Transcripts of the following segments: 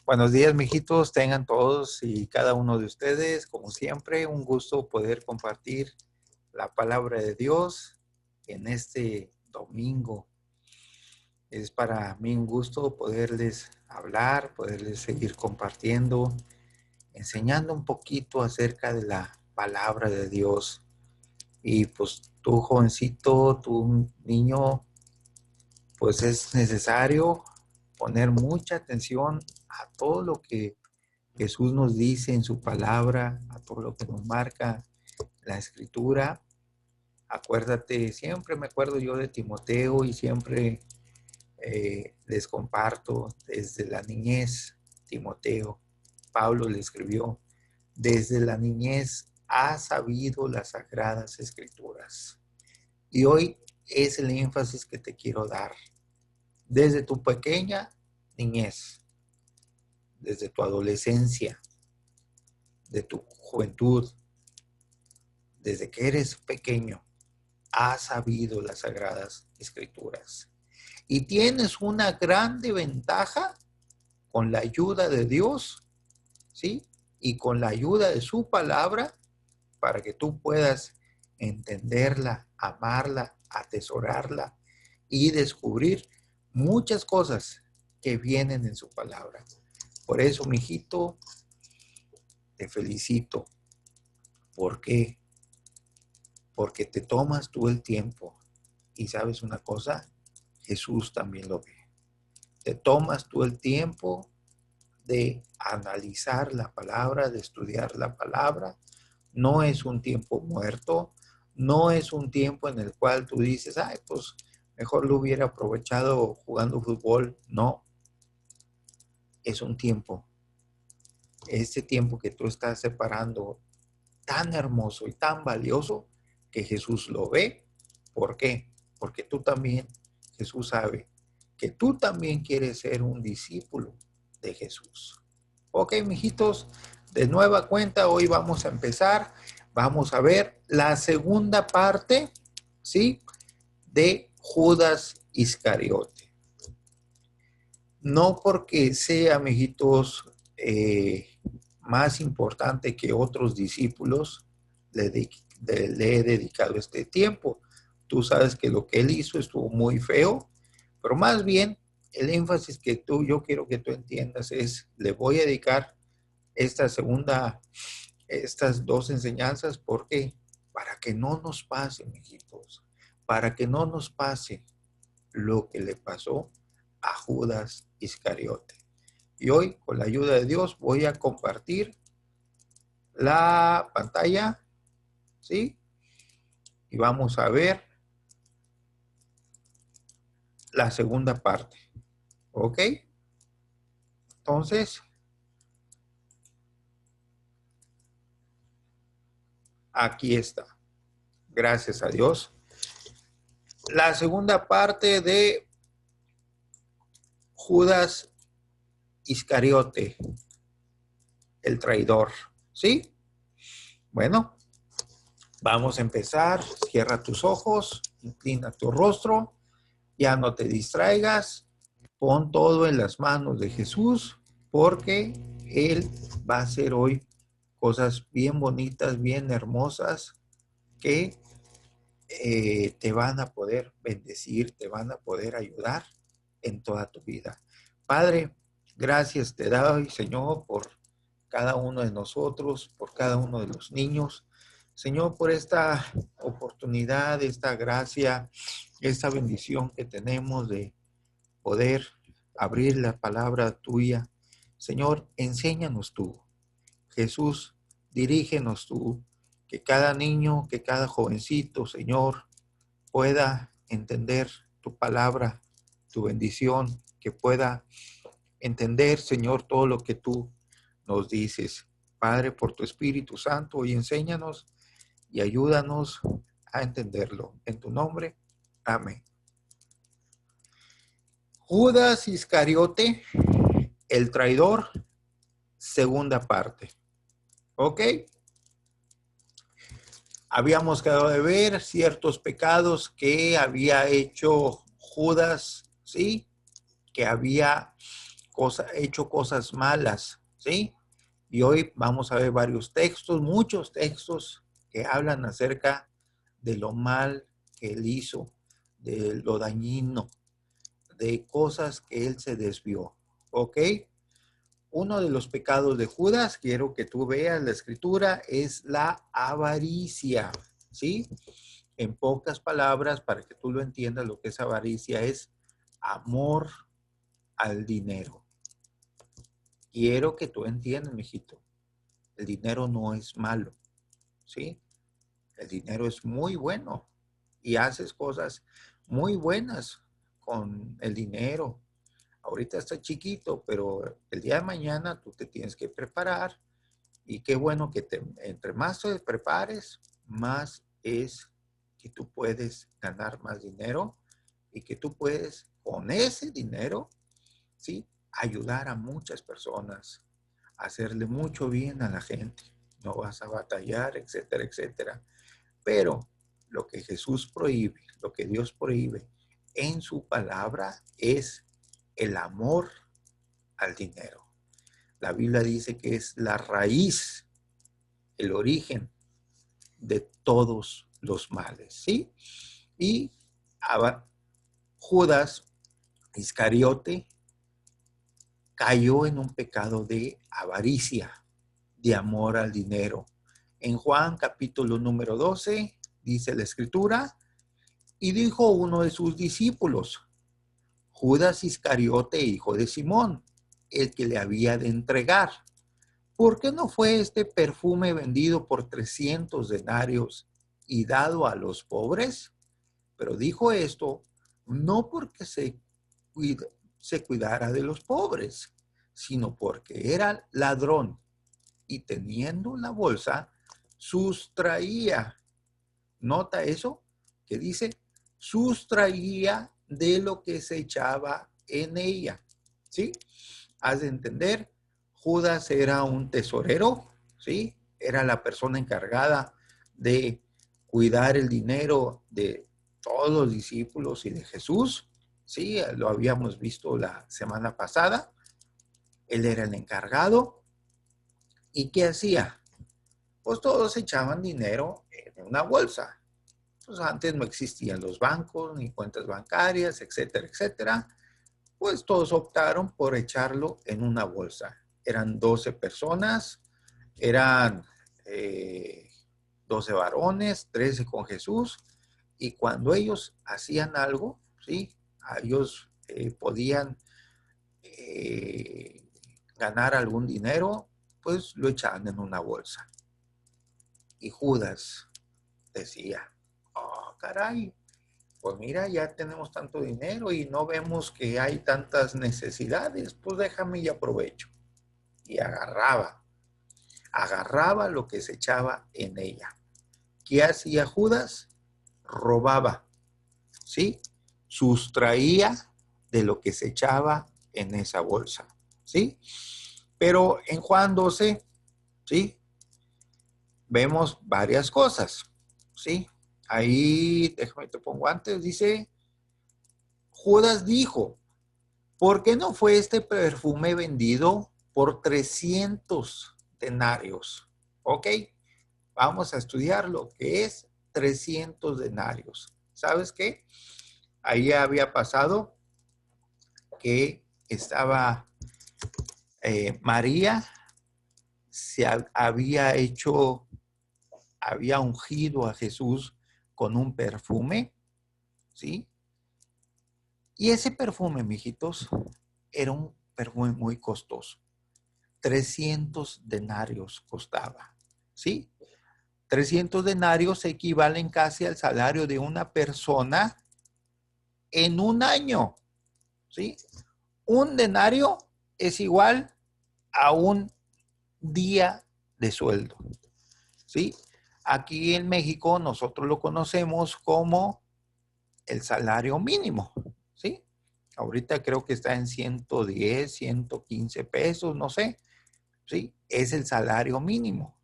Buenos días, mijitos. Tengan todos y cada uno de ustedes, como siempre, un gusto poder compartir la palabra de Dios en este domingo. Es para mí un gusto poderles hablar, poderles seguir compartiendo, enseñando un poquito acerca de la palabra de Dios. Y pues tú, jovencito, tú, niño, pues es necesario poner mucha atención a todo lo que Jesús nos dice en su palabra, a todo lo que nos marca la escritura. Acuérdate, siempre me acuerdo yo de Timoteo y siempre les comparto desde la niñez. Timoteo, Pablo le escribió, desde la niñez ha sabido las sagradas escrituras. Y hoy es el énfasis que te quiero dar. Desde tu pequeña niñez, desde tu adolescencia, de tu juventud, desde que eres pequeño, has sabido las sagradas escrituras. Y tienes una grande ventaja con la ayuda de Dios, ¿sí? Y con la ayuda de su palabra para que tú puedas entenderla, amarla, atesorarla y descubrir muchas cosas que vienen en su palabra. Por eso, mijito, te felicito. ¿Por qué? Porque te tomas tú el tiempo. Y sabes una cosa, Jesús también lo ve. Te tomas tú el tiempo de analizar la palabra, de estudiar la palabra. No es un tiempo muerto, no es un tiempo en el cual tú dices, ay, pues mejor lo hubiera aprovechado jugando fútbol. No, es un tiempo. Este tiempo que tú estás separando tan hermoso y tan valioso que Jesús lo ve. ¿Por qué? Porque tú también, Jesús sabe que tú también quieres ser un discípulo de Jesús. Ok, mijitos, de nueva cuenta, hoy vamos a empezar. Vamos a ver la segunda parte, ¿sí? De Judas Iscariote. No porque sea, mijitos, más importante que otros discípulos, le he dedicado este tiempo. Tú sabes que lo que él hizo estuvo muy feo, pero más bien el énfasis que yo quiero que tú entiendas es, le voy a dedicar estas dos enseñanzas, porque para que no nos pase, mijitos, para que no nos pase lo que le pasó a Judas Iscariote. Y hoy, con la ayuda de Dios, voy a compartir la pantalla, ¿sí? Y vamos a ver la segunda parte, ¿ok? Entonces, aquí está. Gracias a Dios. La segunda parte de Judas Iscariote, el traidor, ¿sí? Bueno, vamos a empezar. Cierra tus ojos, inclina tu rostro, ya no te distraigas, pon todo en las manos de Jesús, porque Él va a hacer hoy cosas bien bonitas, bien hermosas, que te van a poder bendecir, te van a poder ayudar en toda tu vida. Padre, gracias te doy, Señor, por cada uno de nosotros, por cada uno de los niños. Señor, por esta oportunidad, esta gracia, esta bendición que tenemos de poder abrir la palabra tuya. Señor, enséñanos tú. Jesús, dirígenos tú. Que cada niño, que cada jovencito, Señor, pueda entender tu palabra, tu bendición, que pueda entender, Señor, todo lo que tú nos dices. Padre, por tu Espíritu Santo, y enséñanos y ayúdanos a entenderlo. En tu nombre, amén. Judas Iscariote, el traidor, segunda parte. ¿Ok? Habíamos quedado de ver ciertos pecados que había hecho Judas, ¿sí? Que había hecho cosas malas, ¿sí? Y hoy vamos a ver varios textos, muchos textos que hablan acerca de lo mal que él hizo, de lo dañino, de cosas que él se desvió, ¿ok? Uno de los pecados de Judas, quiero que tú veas la escritura, es la avaricia, ¿sí? En pocas palabras, para que tú lo entiendas, lo que es avaricia es amor al dinero. Quiero que tú entiendas, mijito, el dinero no es malo, ¿sí? El dinero es muy bueno y haces cosas muy buenas con el dinero. Ahorita está chiquito, pero el día de mañana tú te tienes que preparar y qué bueno que entre más te prepares, más es que tú puedes ganar más dinero y que tú puedes con ese dinero, ¿sí? Ayudar a muchas personas, hacerle mucho bien a la gente. No vas a batallar, etcétera, etcétera. Pero lo que Jesús prohíbe, lo que Dios prohíbe en su palabra es el amor al dinero. La Biblia dice que es la raíz, el origen de todos los males, ¿sí? Y Judas Iscariote cayó en un pecado de avaricia, de amor al dinero. En Juan capítulo número 12 dice la escritura, y dijo uno de sus discípulos, Judas Iscariote, hijo de Simón, el que le había de entregar. ¿Por qué no fue este perfume vendido por 300 denarios y dado a los pobres? Pero dijo esto no porque se cuidara de los pobres, sino porque era ladrón y teniendo la bolsa, sustraía. ¿Nota eso? Que dice, sustraía de lo que se echaba en ella. ¿Sí? Has de entender, Judas era un tesorero, ¿sí? Era la persona encargada de cuidar el dinero de todos los discípulos y de Jesús, ¿sí? Lo habíamos visto la semana pasada. Él era el encargado. ¿Y qué hacía? Pues todos echaban dinero en una bolsa. Pues antes no existían los bancos, ni cuentas bancarias, etcétera, etcétera. Pues todos optaron por echarlo en una bolsa. Eran 12 personas, eran 12 varones, 13 con Jesús, y cuando ellos hacían algo, ¿sí? Ellos podían eh, ganar algún dinero, pues lo echaban en una bolsa. Y Judas decía, oh, caray, pues mira, ya tenemos tanto dinero y no vemos que hay tantas necesidades, pues déjame y aprovecho. Y agarraba lo que se echaba en ella. ¿Qué hacía Judas? Robaba, ¿sí? Sustraía de lo que se echaba en esa bolsa, ¿sí? Pero en Juan 12, ¿sí? Vemos varias cosas, ¿sí? Ahí, déjame te pongo antes, dice, Judas dijo, ¿por qué no fue este perfume vendido por 300 denarios? Ok, vamos a estudiar lo que es 300 denarios. ¿Sabes qué? Ahí había pasado que estaba María, había hecho, había ungido a Jesús con un perfume, ¿sí? Y ese perfume, mijitos, era un perfume muy costoso. 300 denarios costaba, ¿sí? 300 denarios equivalen casi al salario de una persona en un año, ¿sí? Un denario es igual a un día de sueldo, ¿sí? Aquí en México nosotros lo conocemos como el salario mínimo, ¿sí? Ahorita creo que está en 110, 115 pesos, no sé, ¿sí? Es el salario mínimo.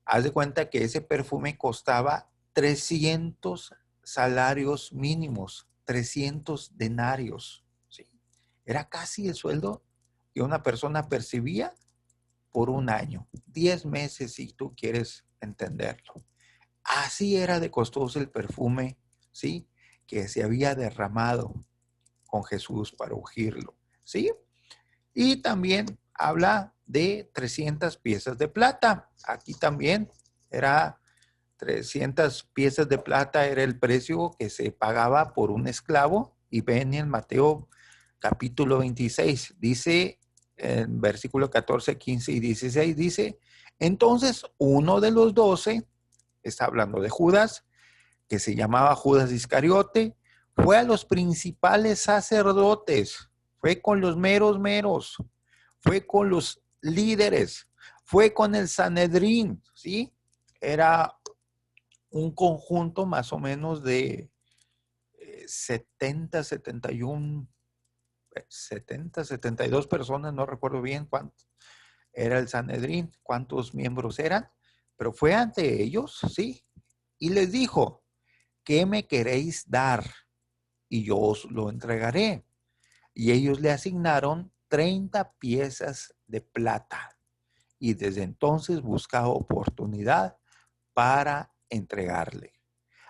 Haz de cuenta que ese perfume costaba 300 salarios mínimos, 300 denarios, ¿sí? Era casi el sueldo que una persona percibía por un año, 10 meses si tú quieres entenderlo. Así era de costoso el perfume, ¿sí? Que se había derramado con Jesús para ungirlo, ¿sí? Y también habla de 300 piezas de plata. Aquí también era 300 piezas de plata, era el precio que se pagaba por un esclavo. Y ven en Mateo capítulo 26, dice en versículo 14, 15 y 16, dice, entonces uno de los 12, está hablando de Judas, que se llamaba Judas Iscariote, fue a los principales sacerdotes, fue con los meros, fue con los líderes, fue con el Sanedrín, ¿sí? Era un conjunto más o menos de 70, 71, 70, 72 personas, no recuerdo bien cuántos era el Sanedrín, cuántos miembros eran, pero fue ante ellos, ¿sí? Y les dijo, ¿qué me queréis dar? Y yo os lo entregaré. Y ellos le asignaron 30 piezas de plata. Y desde entonces buscaba oportunidad para entregarle.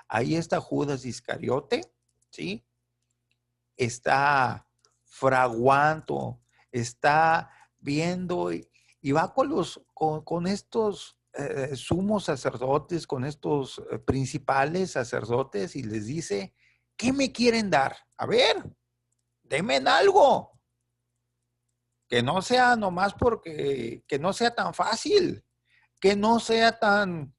Ahí está Judas Iscariote, ¿sí? Está fraguando, está viendo y va con estos sumos sacerdotes, con estos principales sacerdotes y les dice, ¿qué me quieren dar? A ver, denme algo. Que no sea nomás porque, que no sea tan fácil, que no sea tan,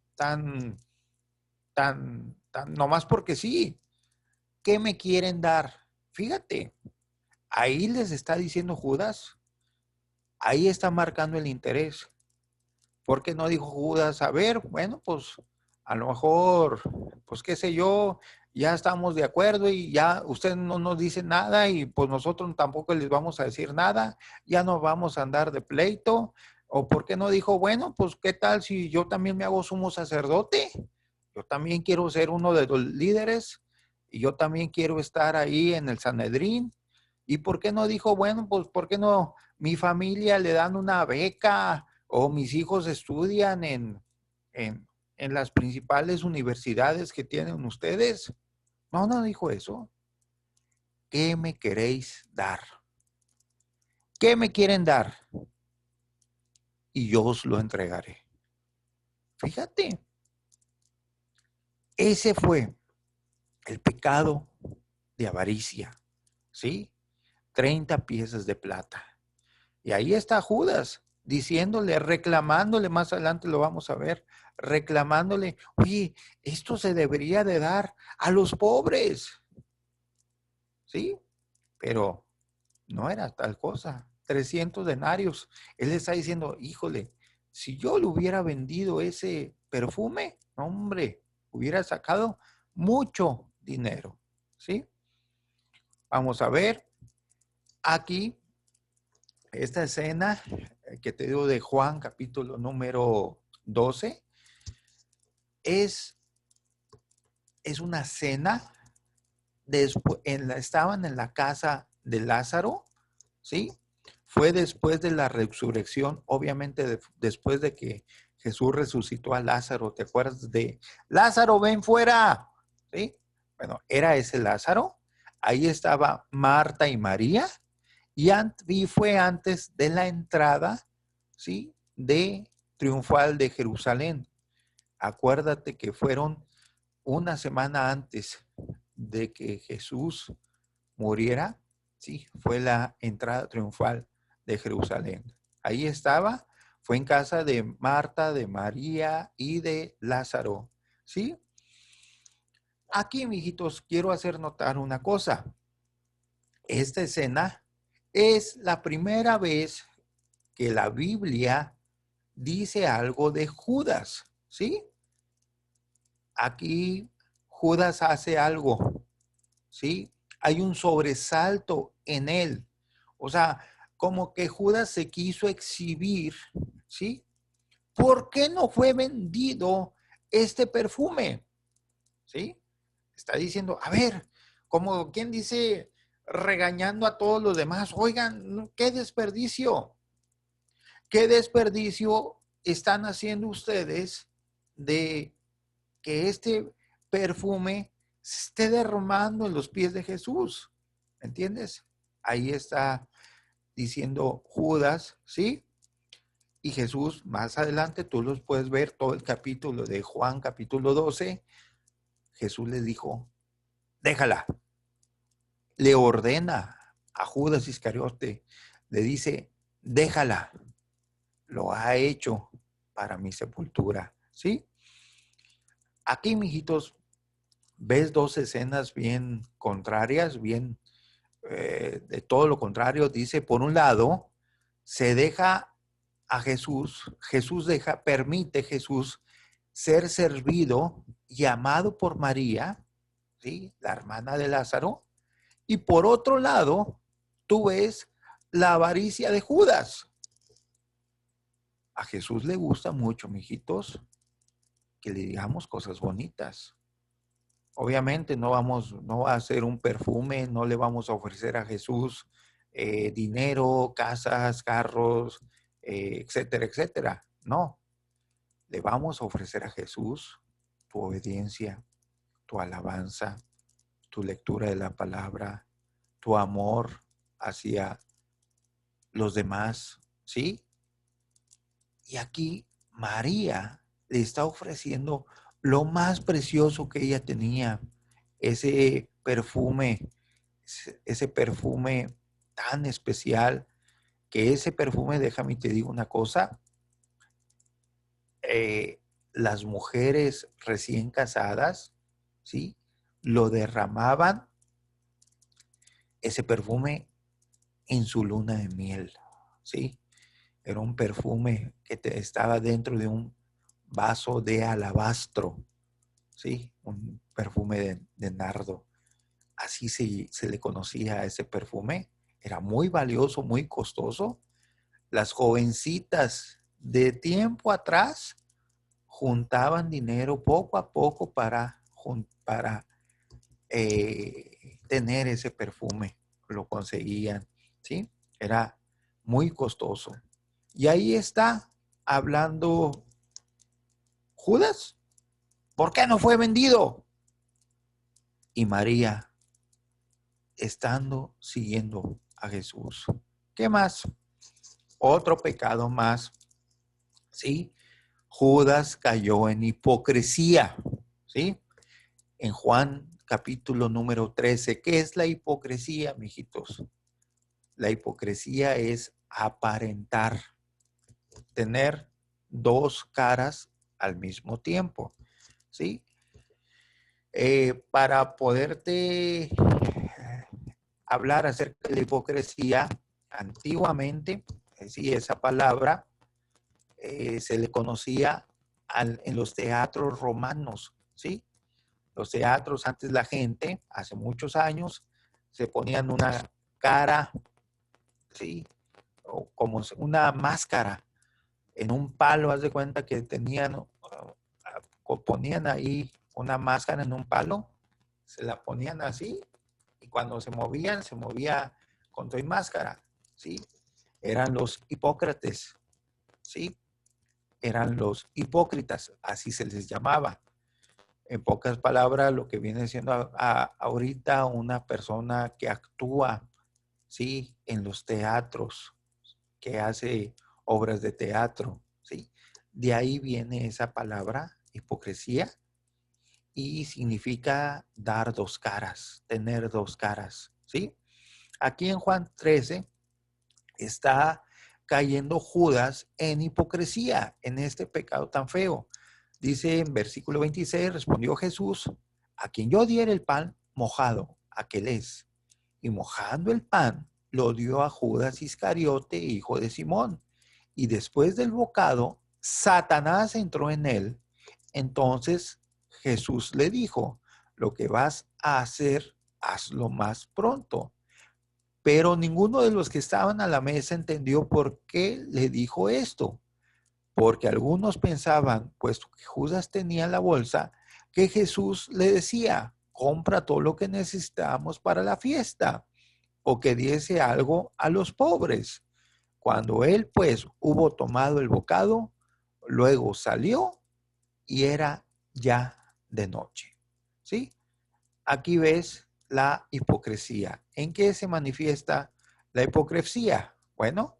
nomás porque sí. ¿Qué me quieren dar? Fíjate, ahí les está diciendo Judas, ahí está marcando el interés. ¿Por qué no dijo Judas? A ver, bueno, pues a lo mejor, pues qué sé yo, ya estamos de acuerdo y ya usted no nos dice nada y pues nosotros tampoco les vamos a decir nada, ya no vamos a andar de pleito. ¿O por qué no dijo, bueno, pues qué tal si yo también me hago sumo sacerdote? Yo también quiero ser uno de los líderes y yo también quiero estar ahí en el Sanedrín. ¿Y por qué no dijo, bueno, pues por qué no mi familia le dan una beca o mis hijos estudian en, en las principales universidades que tienen ustedes? No, no dijo eso. ¿Qué me queréis dar? ¿Qué me quieren dar? Y yo os lo entregaré. Fíjate, ese fue el pecado de avaricia, ¿sí? 30 piezas de plata. Y ahí está Judas diciéndole, reclamándole, más adelante lo vamos a ver, reclamándole, oye, esto se debería de dar a los pobres, ¿sí? Pero no era tal cosa, 300 denarios. Él está diciendo, híjole, si yo le hubiera vendido ese perfume, hombre, hubiera sacado mucho dinero, ¿sí? Vamos a ver aquí esta escena que te digo de Juan, capítulo número 12, es una cena, estaban en la casa de Lázaro, ¿sí? Fue después de la resurrección, obviamente después de que Jesús resucitó a Lázaro, ¿te acuerdas de Lázaro, ven fuera? ¿Sí? Bueno, era ese Lázaro, ahí estaba Marta y María, y fue antes de la entrada, ¿sí? De triunfal de Jerusalén. Acuérdate que fueron una semana antes de que Jesús muriera, sí, fue la entrada triunfal de Jerusalén. Ahí estaba, fue en casa de Marta, de María y de Lázaro, ¿sí? Aquí, mijitos, quiero hacer notar una cosa. Esta escena es la primera vez que la Biblia dice algo de Judas, ¿sí? Aquí Judas hace algo, ¿sí? Hay un sobresalto en él. O sea, como que Judas se quiso exhibir, ¿sí? ¿Por qué no fue vendido este perfume? ¿Sí? Está diciendo, a ver, como quien dice, regañando a todos los demás. Oigan, qué desperdicio. ¿Qué desperdicio están haciendo ustedes de que este perfume se esté derramando en los pies de Jesús? ¿Entiendes? Ahí está diciendo Judas, ¿sí? Y Jesús, más adelante, tú los puedes ver, todo el capítulo de Juan, capítulo 12, Jesús le dijo, déjala. Le ordena a Judas Iscariote, le dice, déjala. Lo ha hecho para mi sepultura, ¿sí? Aquí, mijitos, ves dos escenas bien contrarias, bien de todo lo contrario. Dice, por un lado, se deja a Jesús, permite Jesús ser servido y amado por María, ¿sí? La hermana de Lázaro. Y por otro lado, tú ves la avaricia de Judas. A Jesús le gusta mucho, mijitos, que le digamos cosas bonitas. Obviamente no va a hacer un perfume, no le vamos a ofrecer a Jesús dinero, casas, carros, etcétera, etcétera. No, le vamos a ofrecer a Jesús tu obediencia, tu alabanza, tu lectura de la palabra, tu amor hacia los demás, ¿sí? Y aquí María le está ofreciendo lo más precioso que ella tenía, ese perfume tan especial, que ese perfume, déjame te digo una cosa, las mujeres recién casadas, ¿sí? Lo derramaban, ese perfume, en su luna de miel, ¿sí? Era un perfume que estaba dentro de un vaso de alabastro, ¿sí? Un perfume de nardo. Así se le conocía a ese perfume. Era muy valioso, muy costoso. Las jovencitas de tiempo atrás juntaban dinero poco a poco para tener ese perfume. Lo conseguían, ¿sí? Era muy costoso. Y ahí está hablando Judas. ¿Por qué no fue vendido? Y María, estando siguiendo a Jesús. ¿Qué más? Otro pecado más, ¿sí? Judas cayó en hipocresía, ¿sí? En Juan capítulo número 13, ¿qué es la hipocresía, mijitos? La hipocresía es aparentar, tener dos caras al mismo tiempo, ¿sí? Para poderte hablar acerca de la hipocresía, antiguamente, sí, esa palabra se le conocía en los teatros romanos, ¿sí? Los teatros, antes la gente, hace muchos años, se ponían una cara, ¿sí? O como una máscara en un palo, haz de cuenta que tenían, ponían ahí una máscara en un palo, se la ponían así, y cuando se movía con toda máscara, ¿sí? Eran los Hipócrates, ¿sí? Eran los hipócritas, así se les llamaba. En pocas palabras, lo que viene siendo ahorita una persona que actúa, ¿sí? En los teatros, que hace obras de teatro, ¿sí? De ahí viene esa palabra, hipocresía, y significa dar dos caras, tener dos caras, ¿sí? Aquí en Juan 13 está cayendo Judas en hipocresía, en este pecado tan feo. Dice en versículo 26, respondió Jesús, a quien yo diera el pan mojado, aquel es. Y mojando el pan, lo dio a Judas Iscariote, hijo de Simón. Y después del bocado, Satanás entró en él. Entonces Jesús le dijo, lo que vas a hacer, hazlo más pronto. Pero ninguno de los que estaban a la mesa entendió por qué le dijo esto. Porque algunos pensaban, puesto que Judas tenía la bolsa, que Jesús le decía, compra todo lo que necesitamos para la fiesta o que diese algo a los pobres. Cuando él, pues, hubo tomado el bocado, luego salió y era ya de noche. ¿Sí? Aquí ves la hipocresía. ¿En qué se manifiesta la hipocresía? Bueno,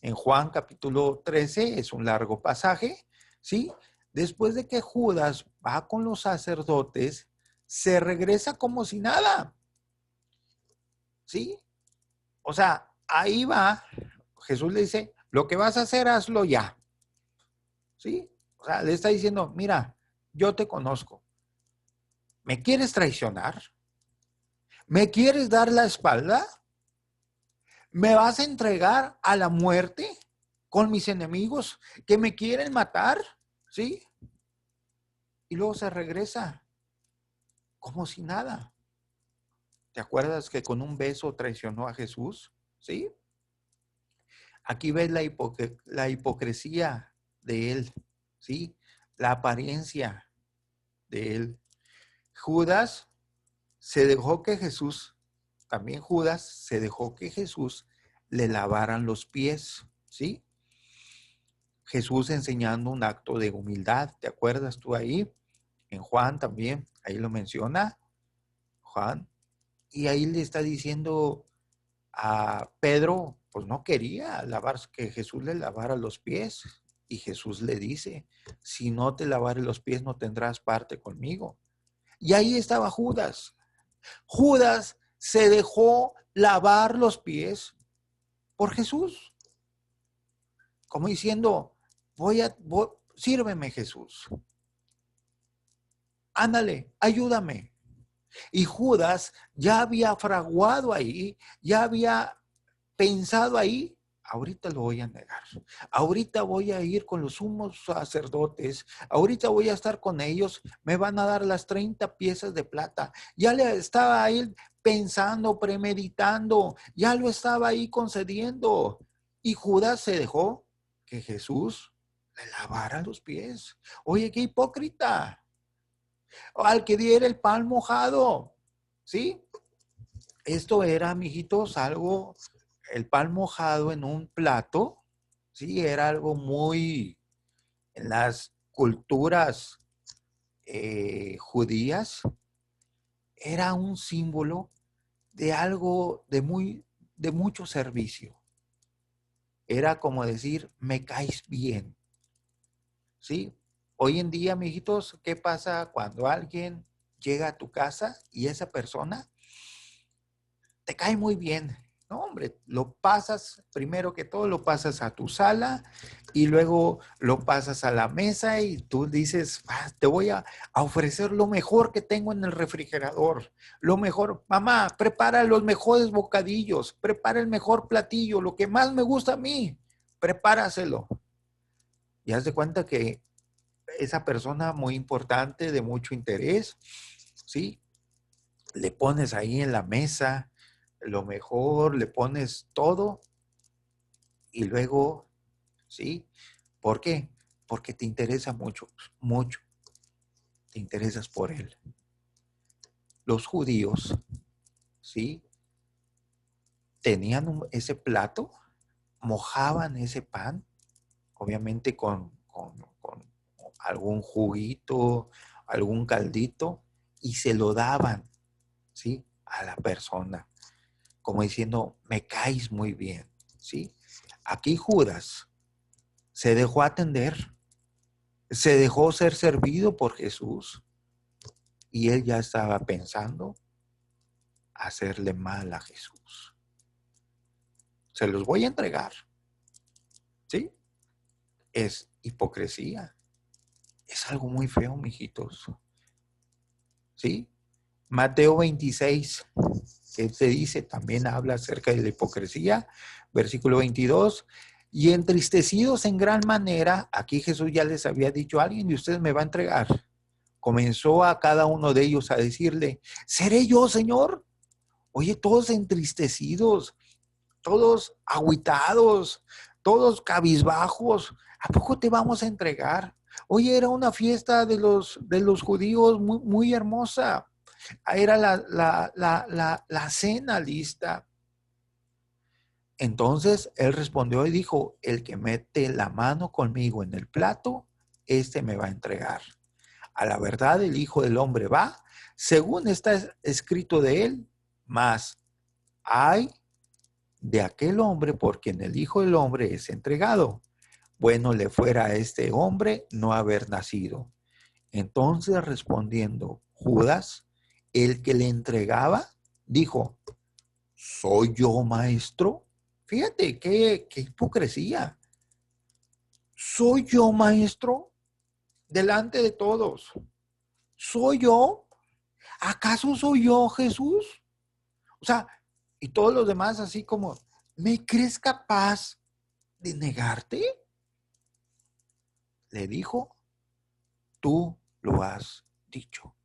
en Juan capítulo 13 es un largo pasaje, ¿sí? Después de que Judas va con los sacerdotes, se regresa como si nada, ¿sí? O sea, ahí va, Jesús le dice, lo que vas a hacer, hazlo ya, ¿sí? O sea, le está diciendo, mira, yo te conozco, ¿me quieres traicionar? ¿Me quieres dar la espalda? ¿Me vas a entregar a la muerte con mis enemigos que me quieren matar? ¿Sí? Y luego se regresa como si nada. ¿Te acuerdas que con un beso traicionó a Jesús? ¿Sí? Aquí ves la hipocresía de él, ¿sí? La apariencia de él. Judas se dejó que Jesús, también Judas se dejó que Jesús le lavaran los pies, ¿sí? Jesús enseñando un acto de humildad, ¿te acuerdas tú ahí? En Juan también, ahí lo menciona, Juan, y ahí le está diciendo a Pedro, pues no quería que Jesús le lavara los pies, y Jesús le dice, si no te lavare los pies no tendrás parte conmigo. Y ahí estaba Judas. Judas se dejó lavar los pies por Jesús, como diciendo, sírveme Jesús, ándale, ayúdame. Y Judas ya había fraguado ahí, ya había pensado ahí, ahorita lo voy a negar, ahorita voy a ir con los sumos sacerdotes, ahorita voy a estar con ellos, me van a dar las 30 piezas de plata. Ya le estaba él pensando, premeditando, ya lo estaba ahí concediendo. Y Judas se dejó que Jesús le lavara los pies. Oye, qué hipócrita. Al que diera el pan mojado, ¿sí? Esto era, mijitos, algo, el pan mojado en un plato, ¿sí? Era algo muy, en las culturas judías, era un símbolo de algo de mucho servicio. Era como decir, me caes bien, ¿sí? Hoy en día, mijitos, ¿qué pasa cuando alguien llega a tu casa y esa persona te cae muy bien? No, hombre, lo pasas, primero que todo, lo pasas a tu sala y luego lo pasas a la mesa y tú dices, te voy a ofrecer lo mejor que tengo en el refrigerador. Lo mejor, mamá, prepara los mejores bocadillos, prepara el mejor platillo, lo que más me gusta a mí, prepáraselo. Y haz de cuenta que esa persona muy importante, de mucho interés, ¿sí? Le pones ahí en la mesa lo mejor, le pones todo y luego, ¿sí? ¿Por qué? Porque te interesa mucho, mucho, te interesas por él. Los judíos, ¿sí? Tenían ese plato, mojaban ese pan, obviamente con algún juguito, algún caldito, y se lo daban, ¿sí? A la persona, como diciendo, me caes muy bien, ¿sí? Aquí Judas se dejó atender, se dejó ser servido por Jesús y él ya estaba pensando hacerle mal a Jesús. Se los voy a entregar, ¿sí? Es hipocresía. Es algo muy feo, mijitos, ¿sí? Mateo 26, que se dice, también habla acerca de la hipocresía, versículo 22, y entristecidos en gran manera, aquí Jesús ya les había dicho, alguien de ustedes me va a entregar. Comenzó a cada uno de ellos a decirle, ¿seré yo, Señor? Oye, todos entristecidos, todos agüitados, todos cabizbajos, ¿a poco te vamos a entregar? Oye, era una fiesta de los judíos muy, muy hermosa. Era la cena lista. Entonces él respondió y dijo, el que mete la mano conmigo en el plato, este me va a entregar. A la verdad, el Hijo del Hombre va, según está escrito de él, mas hay de aquel hombre por quien el Hijo del Hombre es entregado. Bueno le fuera a este hombre no haber nacido. Entonces respondiendo Judas, el que le entregaba, dijo, ¿soy yo, maestro? Fíjate, qué hipocresía. ¿Soy yo, maestro? Delante de todos. ¿Soy yo? ¿Acaso soy yo, Jesús? O sea, y todos los demás así como, ¿me crees capaz de negarte? Le dijo, tú lo has dicho.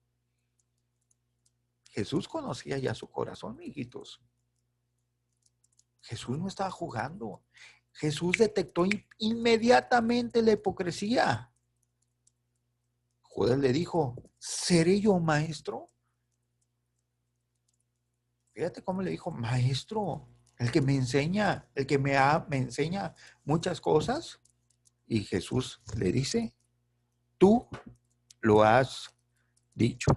Jesús conocía ya su corazón, hijitos. Jesús no estaba jugando. Jesús detectó inmediatamente la hipocresía. Judas le dijo, ¿seré yo maestro? Fíjate cómo le dijo, maestro, el que me enseña, el que me enseña muchas cosas. Y Jesús le dice, tú lo has dicho.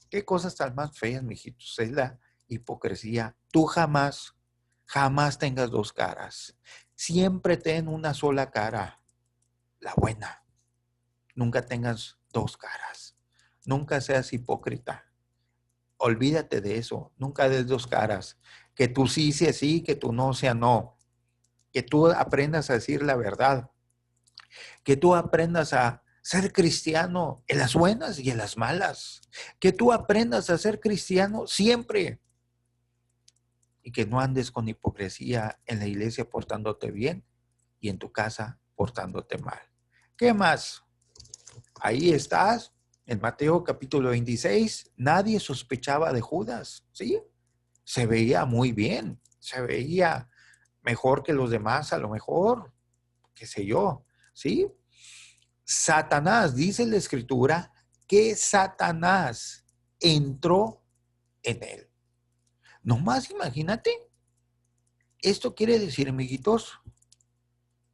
Qué cosas tan más feas, mijitos, es la hipocresía. Tú jamás tengas dos caras. Siempre ten una sola cara, la buena. Nunca tengas dos caras. Nunca seas hipócrita. Olvídate de eso. Nunca des dos caras. Que tú sí sea sí, que tú no sea no. Que tú aprendas a decir la verdad. Que tú aprendas a ser cristiano en las buenas y en las malas. Que tú aprendas a ser cristiano siempre. Y que no andes con hipocresía en la iglesia portándote bien y en tu casa portándote mal. ¿Qué más? Ahí estás, en Mateo capítulo 26, nadie sospechaba de Judas, ¿sí? Se veía muy bien, se veía mejor que los demás, a lo mejor, qué sé yo, ¿sí? Satanás, dice la escritura, que Satanás entró en él. Nomás imagínate, esto quiere decir, amiguitos,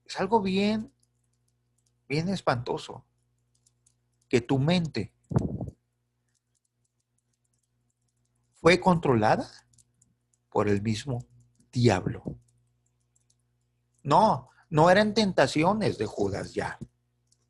es algo bien espantoso, que tu mente fue controlada por el mismo diablo. No eran tentaciones de Judas ya.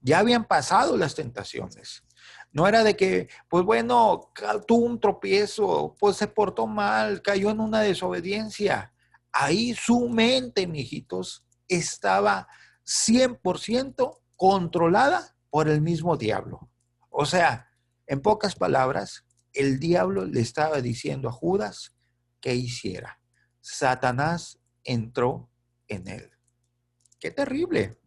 Ya habían pasado las tentaciones. No era de que, pues bueno, tuvo un tropiezo, pues se portó mal, cayó en una desobediencia. Ahí su mente, mijitos, estaba 100% controlada por el mismo diablo. O sea, en pocas palabras, el diablo le estaba diciendo a Judas que hiciera. Satanás entró en él. ¡Qué terrible!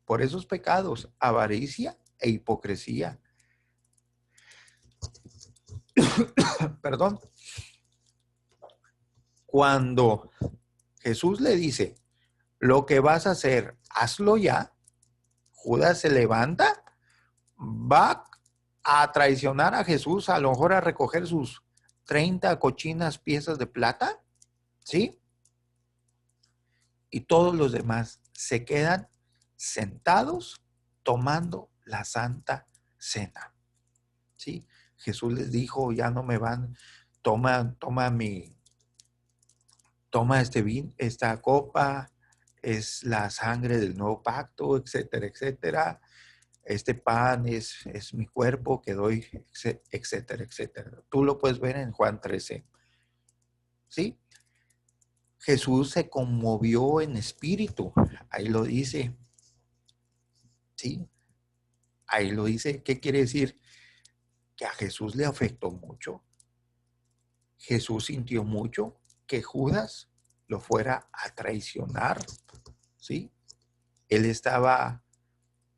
Por esos pecados, avaricia e hipocresía. Perdón. Cuando Jesús le dice, lo que vas a hacer, hazlo ya, Judas se levanta, va a traicionar a Jesús, a lo mejor a recoger sus 30 cochinas piezas de plata, ¿sí? Y todos los demás se quedan sentados tomando la santa cena, ¿sí? Jesús les dijo, ya no me van, toma este vino, esta copa, es la sangre del nuevo pacto, etcétera, etcétera. Este pan es mi cuerpo que doy, etcétera, etcétera. Tú lo puedes ver en Juan 13, ¿sí? Jesús se conmovió en espíritu, ahí lo dice, ¿sí? Ahí lo dice. ¿Qué quiere decir? Que a Jesús le afectó mucho. Jesús sintió mucho que Judas lo fuera a traicionar, ¿sí? Él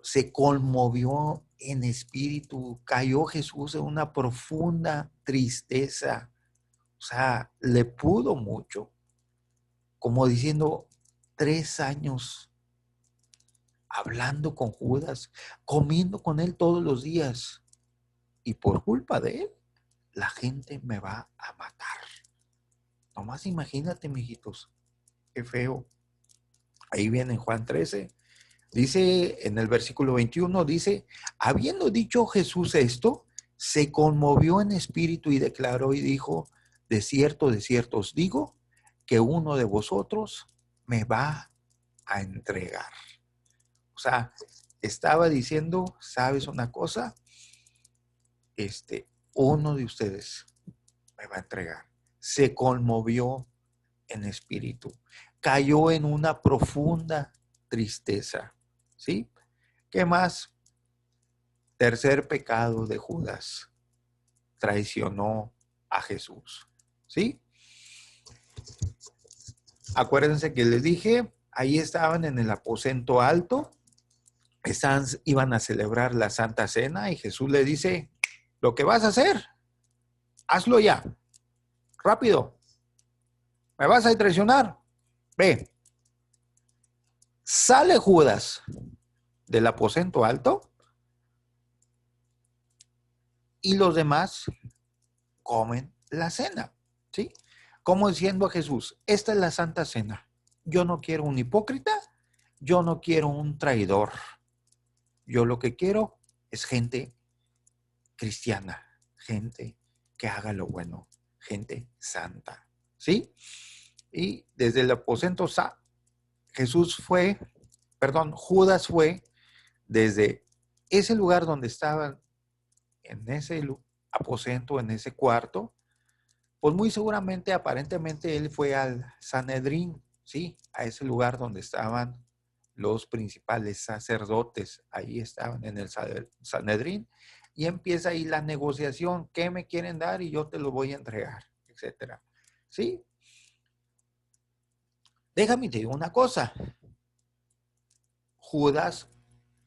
se conmovió en espíritu, cayó Jesús en una profunda tristeza, o sea, le pudo mucho, como diciendo, 3 años hablando con Judas, comiendo con él todos los días, y por culpa de él, la gente me va a matar. Nomás imagínate, mijitos, Qué feo. Ahí viene en Juan 13. Dice en el versículo 21, dice, habiendo dicho Jesús esto, se conmovió en espíritu y declaró y dijo, de cierto os digo, que uno de vosotros me va a entregar. O sea, estaba diciendo, ¿sabes una cosa? Uno de ustedes me va a entregar. Se conmovió en espíritu, cayó en una profunda tristeza, ¿sí? ¿Qué más? Tercer pecado de Judas, traicionó a Jesús, ¿sí? Acuérdense que les dije, ahí estaban en el aposento alto, iban a celebrar la Santa Cena y Jesús le dice, lo que vas a hacer, hazlo ya, rápido, me vas a traicionar, ve. Sale Judas del aposento alto y los demás comen la cena, ¿sí? Como diciendo a Jesús, esta es la Santa Cena. Yo no quiero un hipócrita, yo no quiero un traidor. Yo lo que quiero es gente cristiana, gente que haga lo bueno, gente santa, ¿sí? Y desde el aposento Judas fue desde ese lugar donde estaban, en ese aposento, en ese cuarto, pues muy seguramente, aparentemente, él fue al Sanedrín, ¿sí? A ese lugar donde estaban los principales sacerdotes. Ahí estaban en el Sanedrín. Y empieza ahí la negociación. ¿Qué me quieren dar? Y yo te lo voy a entregar, etcétera. ¿Sí? Déjame te digo una cosa. Judas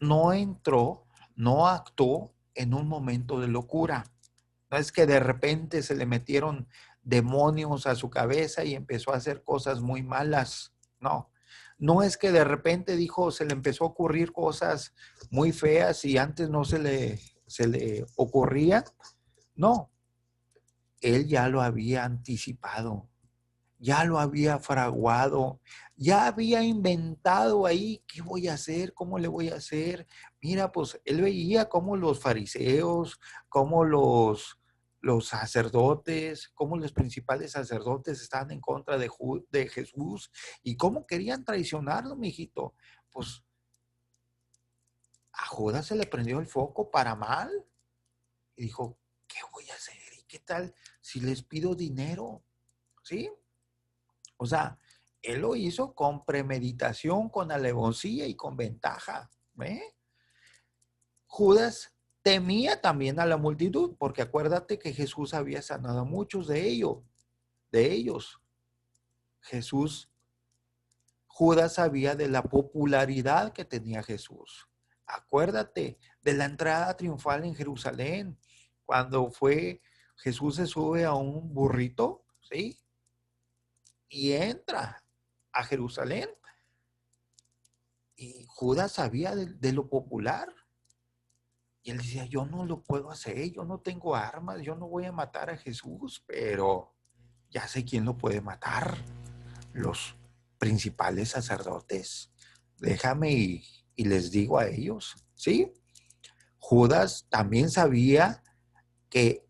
no entró, no actuó en un momento de locura. No es que de repente se le metieron demonios a su cabeza y empezó a hacer cosas muy malas. No, no es que de repente se le empezó a ocurrir cosas muy feas y antes no se le ocurría. No, él ya lo había anticipado, ya lo había fraguado, ya había inventado ahí, ¿qué voy a hacer? ¿Cómo le voy a hacer? Mira, pues él veía cómo los fariseos, cómo los sacerdotes, cómo los principales sacerdotes estaban en contra de Jesús y cómo querían traicionarlo, mijito. Pues a Judas se le prendió el foco para mal y dijo, ¿qué voy a hacer? ¿Y qué tal si les pido dinero? ¿Sí? O sea, él lo hizo con premeditación, con alevosía y con ventaja. ¿Eh? Judas temía también a la multitud, porque acuérdate que Jesús había sanado a muchos de ellos. Judas sabía de la popularidad que tenía Jesús. Acuérdate de la entrada triunfal en Jerusalén, cuando Jesús se sube a un burrito, ¿sí? Y entra a Jerusalén. Y Judas sabía de lo popular. Y él decía, yo no lo puedo hacer, yo no tengo armas, yo no voy a matar a Jesús, pero ya sé quién lo puede matar. Los principales sacerdotes. Déjame y les digo a ellos, ¿sí? Judas también sabía que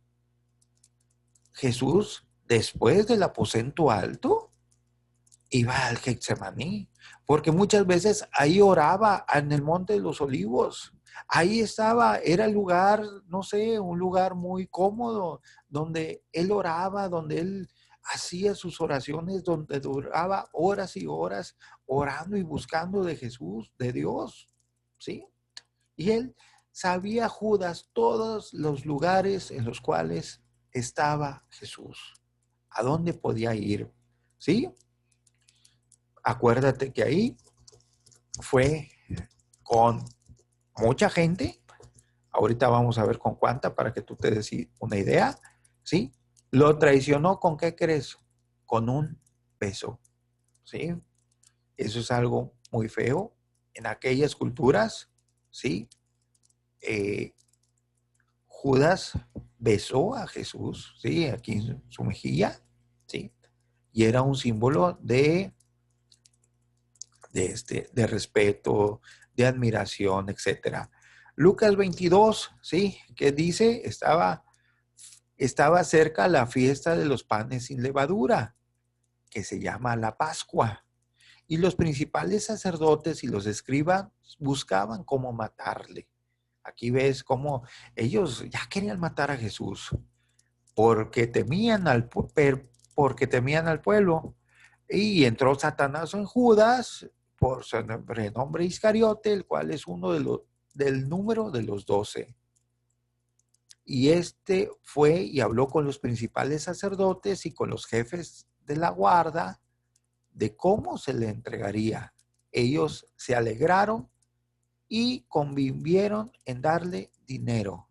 Jesús, después del aposento alto, iba al Getsemaní, porque muchas veces ahí oraba en el Monte de los Olivos. Ahí estaba, era el lugar, no sé, un lugar muy cómodo, donde él oraba, donde él hacía sus oraciones, donde duraba horas y horas orando y buscando de Jesús, de Dios, ¿sí? Y él sabía, Judas, todos los lugares en los cuales estaba Jesús, a dónde podía ir, ¿sí? Acuérdate que ahí fue con mucha gente. Ahorita vamos a ver con cuánta para que tú te des una idea, ¿sí? Lo traicionó ¿con qué crees? Con un beso, ¿sí? Eso es algo muy feo. En aquellas culturas, ¿sí? Judas besó a Jesús, ¿sí? Aquí en su mejilla, ¿sí? Y era un símbolo de de respeto, de admiración, etcétera. Lucas 22, ¿sí? ¿Qué dice? Estaba cerca la fiesta de los panes sin levadura, que se llama la Pascua. Y los principales sacerdotes y los escribas buscaban cómo matarle. Aquí ves cómo ellos ya querían matar a Jesús porque temían al pueblo. Y entró Satanás en Judas por su nombre Iscariote, el cual es uno del número de los 12. Y este fue y habló con los principales sacerdotes y con los jefes de la guarda de cómo se le entregaría. Ellos se alegraron y convinieron en darle dinero.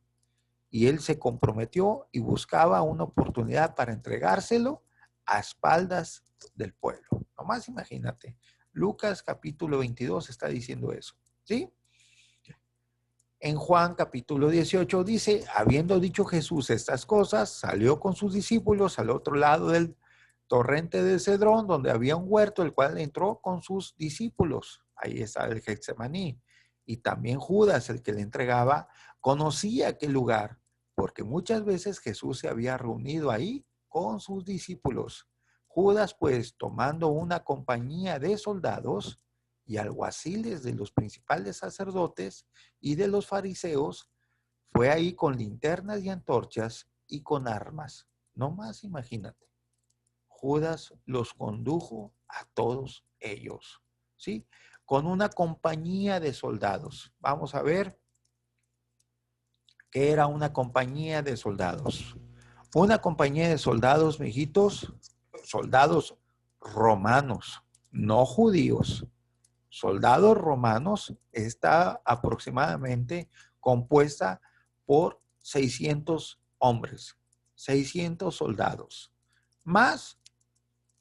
Y él se comprometió y buscaba una oportunidad para entregárselo a espaldas del pueblo. Nomás imagínate, Lucas capítulo 22 está diciendo eso, ¿sí? En Juan capítulo 18 dice, habiendo dicho Jesús estas cosas, salió con sus discípulos al otro lado del torrente de Cedrón, donde había un huerto, el cual entró con sus discípulos. Ahí está el Getsemaní. Y también Judas, el que le entregaba, conocía aquel lugar, porque muchas veces Jesús se había reunido ahí con sus discípulos. Judas, pues, tomando una compañía de soldados y alguaciles de los principales sacerdotes y de los fariseos, fue ahí con linternas y antorchas y con armas. No más imagínate. Judas los condujo a todos ellos, ¿sí? Con una compañía de soldados. Vamos a ver qué era una compañía de soldados. Una compañía de soldados, mijitos, soldados romanos, no judíos. Soldados romanos está aproximadamente compuesta por 600 hombres, 600 soldados, más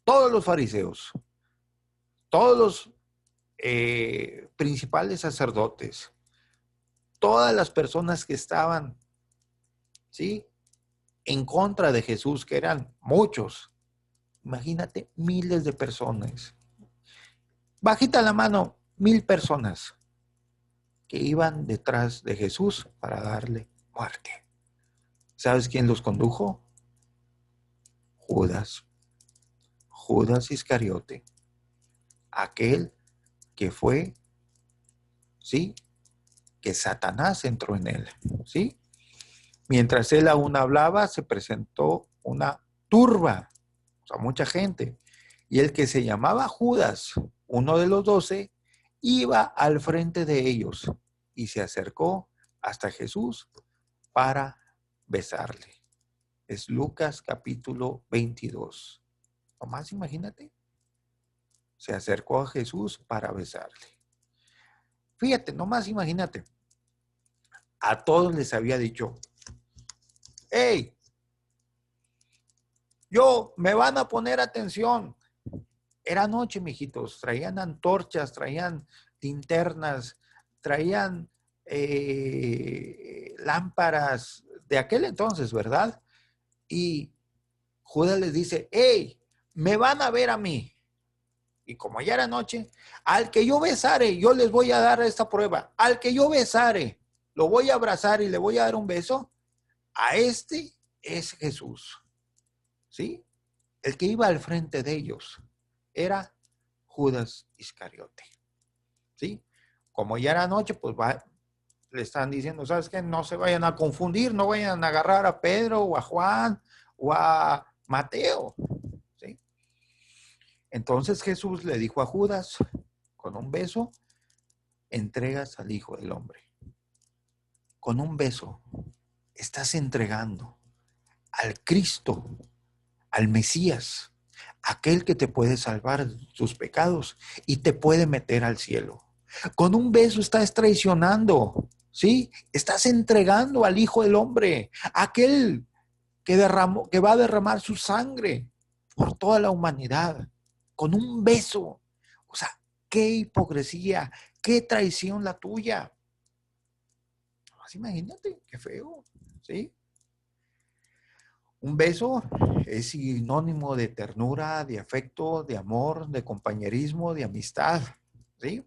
todos los fariseos, todos los principales sacerdotes, todas las personas que estaban, ¿sí?, en contra de Jesús, que eran muchos. Imagínate, miles de personas. Bajita la mano, 1000 personas que iban detrás de Jesús para darle muerte. ¿Sabes quién los condujo? Judas. Judas Iscariote. Aquel que fue, ¿sí?, que Satanás entró en él, ¿sí? Mientras él aún hablaba, se presentó una turba, o sea, mucha gente. Y el que se llamaba Judas, uno de los 12, iba al frente de ellos y se acercó hasta Jesús para besarle. Es Lucas capítulo 22. Nomás imagínate. Se acercó a Jesús para besarle. Fíjate, nomás imagínate. A todos les había dicho, hey, me van a poner atención. Era noche, mijitos. Traían antorchas, traían linternas, traían lámparas de aquel entonces, ¿verdad? Y Judas les dice, hey, me van a ver a mí. Y como ya era noche, al que yo besare, yo les voy a dar esta prueba. Al que yo besare, lo voy a abrazar y le voy a dar un beso. A este es Jesús. ¿Sí? El que iba al frente de ellos era Judas Iscariote. ¿Sí? Como ya era noche, pues le están diciendo, ¿sabes qué? No se vayan a confundir, no vayan a agarrar a Pedro o a Juan o a Mateo. ¿Sí? Entonces Jesús le dijo a Judas, con un beso, entregas al Hijo del Hombre. Con un beso estás entregando al Cristo, al Mesías, aquel que te puede salvar de tus pecados y te puede meter al cielo. Con un beso estás traicionando, ¿sí? Estás entregando al Hijo del Hombre, aquel que va a derramar su sangre por toda la humanidad. Con un beso. O sea, qué hipocresía, qué traición la tuya. Pues imagínate, qué feo, ¿sí? Un beso es sinónimo de ternura, de afecto, de amor, de compañerismo, de amistad, ¿sí?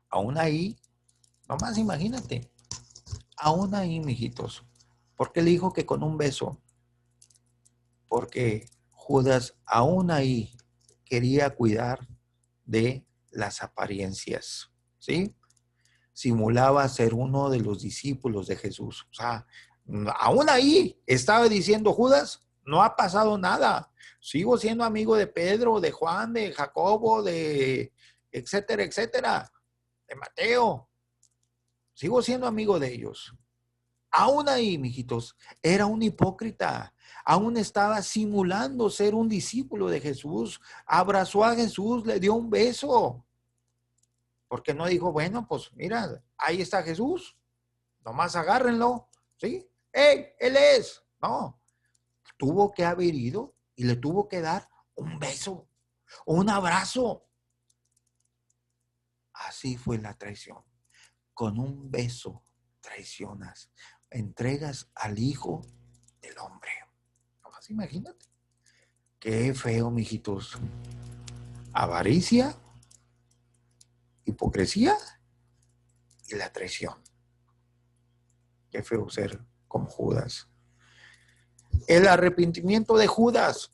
Aún ahí, nomás imagínate, aún ahí, mijitos. ¿Por qué le dijo que con un beso? Porque Judas aún ahí quería cuidar de las apariencias, ¿sí? Simulaba ser uno de los discípulos de Jesús. O sea, aún ahí estaba diciendo Judas, no ha pasado nada. Sigo siendo amigo de Pedro, de Juan, de Jacobo, de etcétera, etcétera, de Mateo. Sigo siendo amigo de ellos. Aún ahí, mijitos, era un hipócrita. Aún estaba simulando ser un discípulo de Jesús. Abrazó a Jesús, le dio un beso. Porque no dijo, bueno, pues mira, ahí está Jesús. Nomás agárrenlo, ¿sí? ¡Ey! Él es. No, tuvo que haber ido y le tuvo que dar un beso, un abrazo. Así fue la traición. Con un beso traicionas, entregas al Hijo del Hombre. Nomás imagínate. Qué feo, mijitos. Avaricia, hipocresía y la traición. Qué feo ser como Judas. El arrepentimiento de Judas.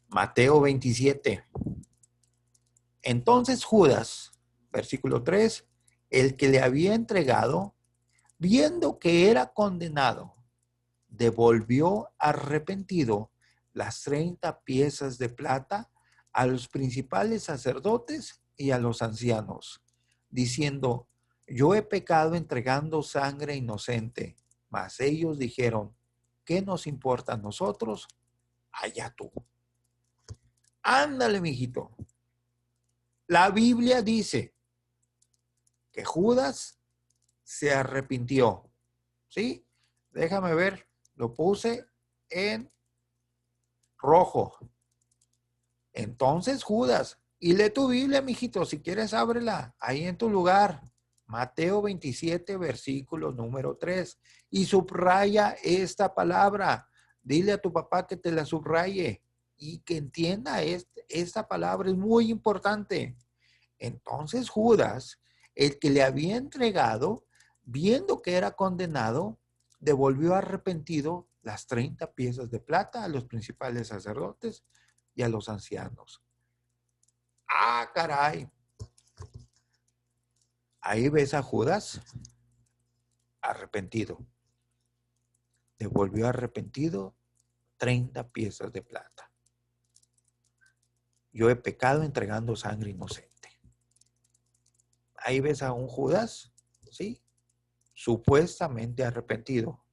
Mateo 27. Entonces Judas, versículo 3, el que le había entregado, viendo que era condenado, devolvió arrepentido las 30 piezas de plata a los principales sacerdotes y a los ancianos, diciendo, yo he pecado entregando sangre inocente. Mas ellos dijeron, ¿qué nos importa a nosotros? Allá tú. Ándale, mijito. La Biblia dice que Judas se arrepintió. ¿Sí? Déjame ver, lo puse en rojo. Entonces Judas, y lee tu Biblia, mijito, si quieres ábrela, ahí en tu lugar. Mateo 27, versículo número 3. Y subraya esta palabra. Dile a tu papá que te la subraye y que entienda esta palabra, es muy importante. Entonces Judas, el que le había entregado, viendo que era condenado, devolvió arrepentido las 30 piezas de plata a los principales sacerdotes y a los ancianos. Ah, caray. Ahí ves a Judas arrepentido. Devolvió arrepentido 30 piezas de plata. Yo he pecado entregando sangre inocente. Ahí ves a un Judas, ¿sí? Supuestamente arrepentido.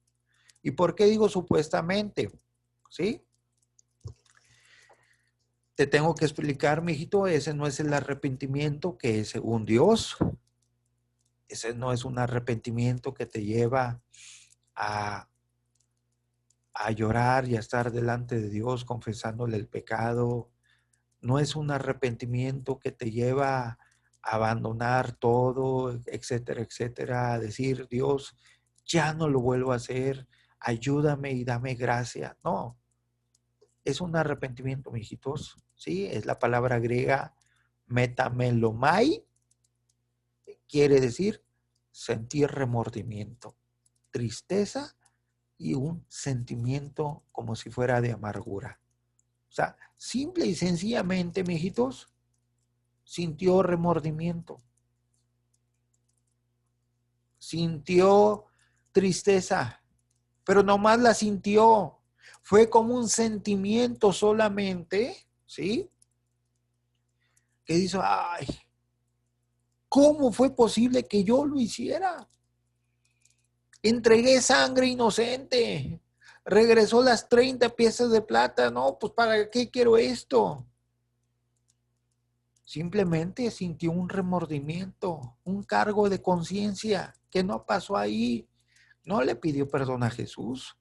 ¿Y por qué digo supuestamente? ¿Sí? Te tengo que explicar, mijito, ese no es el arrepentimiento que es según Dios. Ese no es un arrepentimiento que te lleva a llorar y a estar delante de Dios confesándole el pecado. No es un arrepentimiento que te lleva a abandonar todo, etcétera, etcétera, a decir, Dios, ya no lo vuelvo a hacer, ayúdame y dame gracia. No, es un arrepentimiento, mijitos, ¿sí? Es la palabra griega metamelomai, quiere decir sentir remordimiento, tristeza y un sentimiento como si fuera de amargura. O sea, simple y sencillamente, mijitos, sintió remordimiento, sintió tristeza, pero nomás la sintió. Fue como un sentimiento solamente, ¿sí? Que dice, ay, ¿cómo fue posible que yo lo hiciera? Entregué sangre inocente. Regresó las 30 piezas de plata. No, pues ¿para qué quiero esto? Simplemente sintió un remordimiento, un cargo de conciencia que no pasó ahí. No le pidió perdón a Jesús.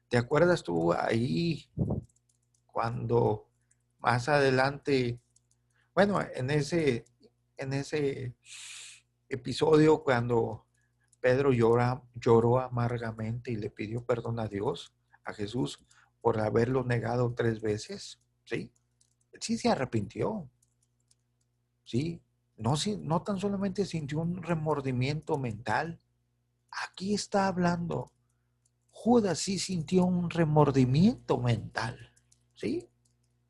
¿Te acuerdas tú ahí cuando más adelante, bueno, en ese episodio cuando Pedro lloró amargamente y le pidió perdón a Dios, a Jesús, por haberlo negado 3 veces? ¿Sí? Él sí se arrepintió. ¿sí? No, no tan solamente sintió un remordimiento mental, aquí está hablando, Judas sí sintió un remordimiento mental, ¿sí?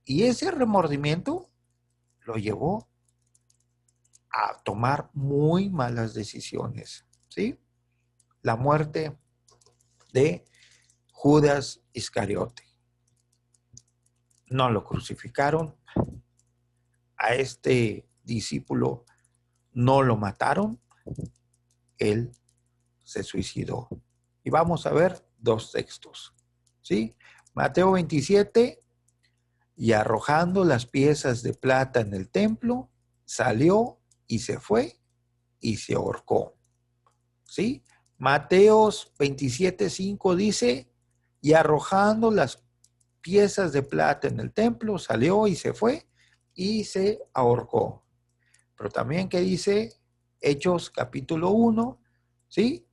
Y ese remordimiento lo llevó a tomar muy malas decisiones, ¿sí? La muerte de Judas Iscariote. No lo crucificaron, a este discípulo no lo mataron, él se suicidó. Y vamos a ver dos textos, ¿sí? Mateo 27, y arrojando las piezas de plata en el templo, salió y se fue y se ahorcó, ¿sí? Mateos 27:5 dice, y arrojando las piezas de plata en el templo, salió y se fue y se ahorcó. Pero también que dice Hechos capítulo 1, ¿sí?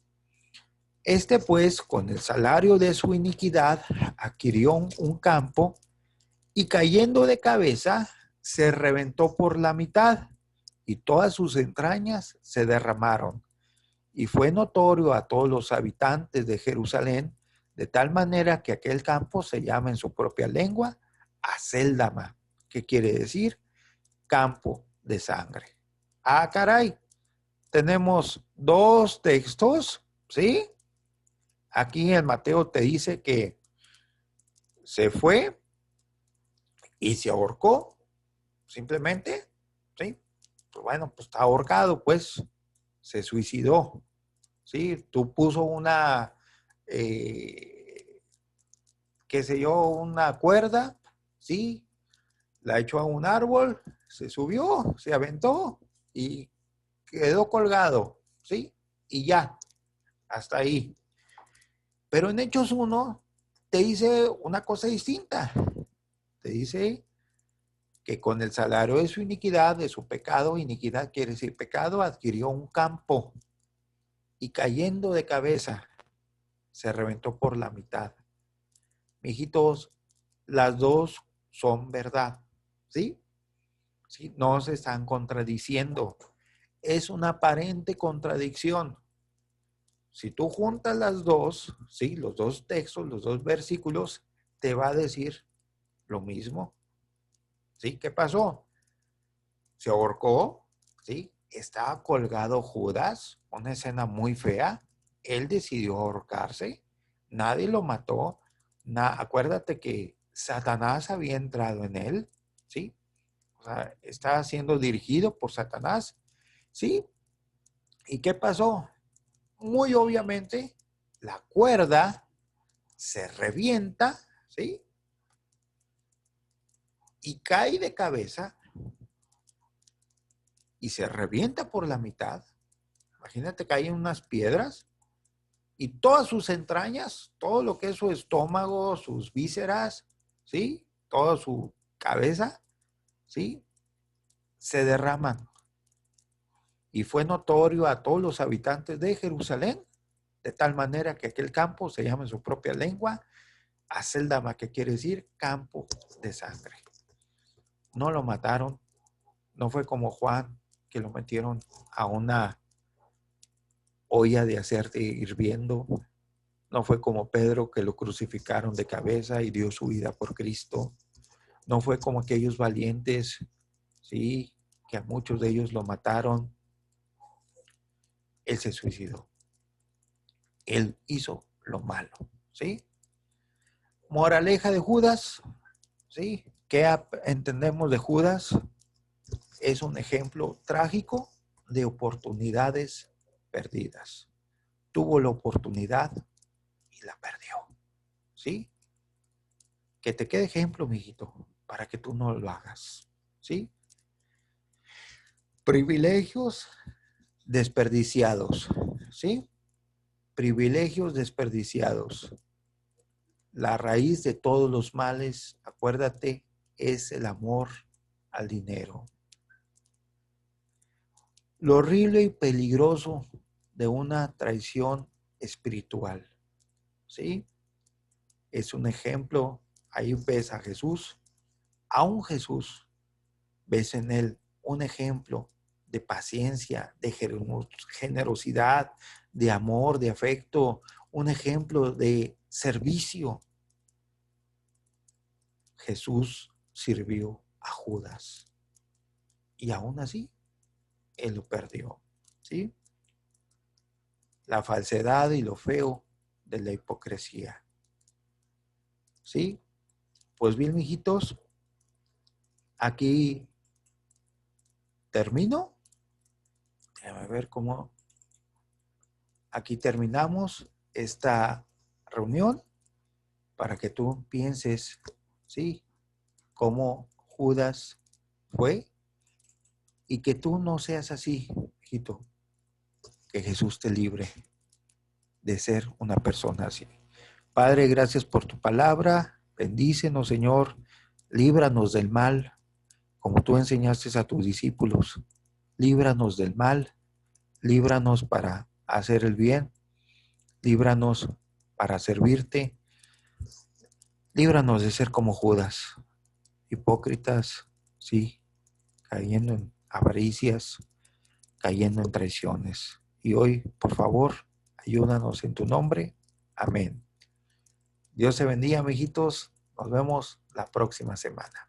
Este pues con el salario de su iniquidad adquirió un campo y cayendo de cabeza se reventó por la mitad y todas sus entrañas se derramaron. Y fue notorio a todos los habitantes de Jerusalén, de tal manera que aquel campo se llama en su propia lengua Acéldama, que quiere decir campo de sangre. Ah, caray, tenemos dos textos, ¿sí? Aquí en Mateo te dice que se fue y se ahorcó, simplemente, ¿sí? Pues bueno, pues está ahorcado, pues se suicidó, ¿sí? Tú puso una, qué sé yo, una cuerda, ¿sí? La echó a un árbol, se subió, se aventó y quedó colgado, ¿sí? Y ya, hasta ahí. Pero en Hechos 1 te dice una cosa distinta. Te dice que con el salario de su iniquidad, de su pecado, iniquidad quiere decir pecado, adquirió un campo y cayendo de cabeza se reventó por la mitad. Mijitos, las dos son verdad, ¿sí? ¿Sí? No se están contradiciendo. Es una aparente contradicción. Si tú juntas las dos, ¿sí? Los dos textos, los dos versículos, te va a decir lo mismo. ¿Sí? ¿Qué pasó? Se ahorcó, ¿sí? Estaba colgado Judas, una escena muy fea. Él decidió ahorcarse, nadie lo mató. Acuérdate que Satanás había entrado en él, ¿sí? O sea, estaba siendo dirigido por Satanás, ¿sí? ¿Y qué pasó? Muy obviamente, la cuerda se revienta, ¿sí? Y cae de cabeza y se revienta por la mitad. Imagínate que hay unas piedras y todas sus entrañas, todo lo que es su estómago, sus vísceras, ¿sí? Toda su cabeza, ¿sí? Se derraman. Y fue notorio a todos los habitantes de Jerusalén, de tal manera que aquel campo se llama en su propia lengua Acéldama, que quiere decir campo de sangre. No lo mataron, no fue como Juan, que lo metieron a una olla de aceite hirviendo. No fue como Pedro, que lo crucificaron de cabeza y dio su vida por Cristo. No fue como aquellos valientes, sí, que a muchos de ellos lo mataron. Él se suicidó. Él hizo lo malo, ¿sí? Moraleja de Judas, ¿sí? ¿Qué entendemos de Judas? Es un ejemplo trágico de oportunidades perdidas. Tuvo la oportunidad y la perdió, ¿sí? Que te quede ejemplo, mijito, para que tú no lo hagas, ¿sí? Privilegios desperdiciados, ¿sí? Privilegios desperdiciados. La raíz de todos los males, acuérdate, es el amor al dinero. Lo horrible y peligroso de una traición espiritual, ¿sí? Es un ejemplo, ahí ves a Jesús, a un Jesús, ves en él un ejemplo de paciencia, de generosidad, de amor, de afecto, un ejemplo de servicio. Jesús sirvió a Judas y aún así él lo perdió, ¿sí? La falsedad y lo feo de la hipocresía, ¿sí? Pues bien, mijitos, aquí termino. Déjame ver cómo. Aquí terminamos esta reunión para que tú pienses, ¿sí? Cómo Judas fue y que tú no seas así, hijito. Que Jesús te libre de ser una persona así. Padre, gracias por tu palabra. Bendícenos, Señor. Líbranos del mal, como tú enseñaste a tus discípulos. Líbranos del mal. Líbranos para hacer el bien. Líbranos para servirte. Líbranos de ser como Judas, hipócritas, sí, cayendo en avaricias, cayendo en traiciones. Y hoy, por favor, ayúdanos en tu nombre. Amén. Dios te bendiga, mijitos. Nos vemos la próxima semana.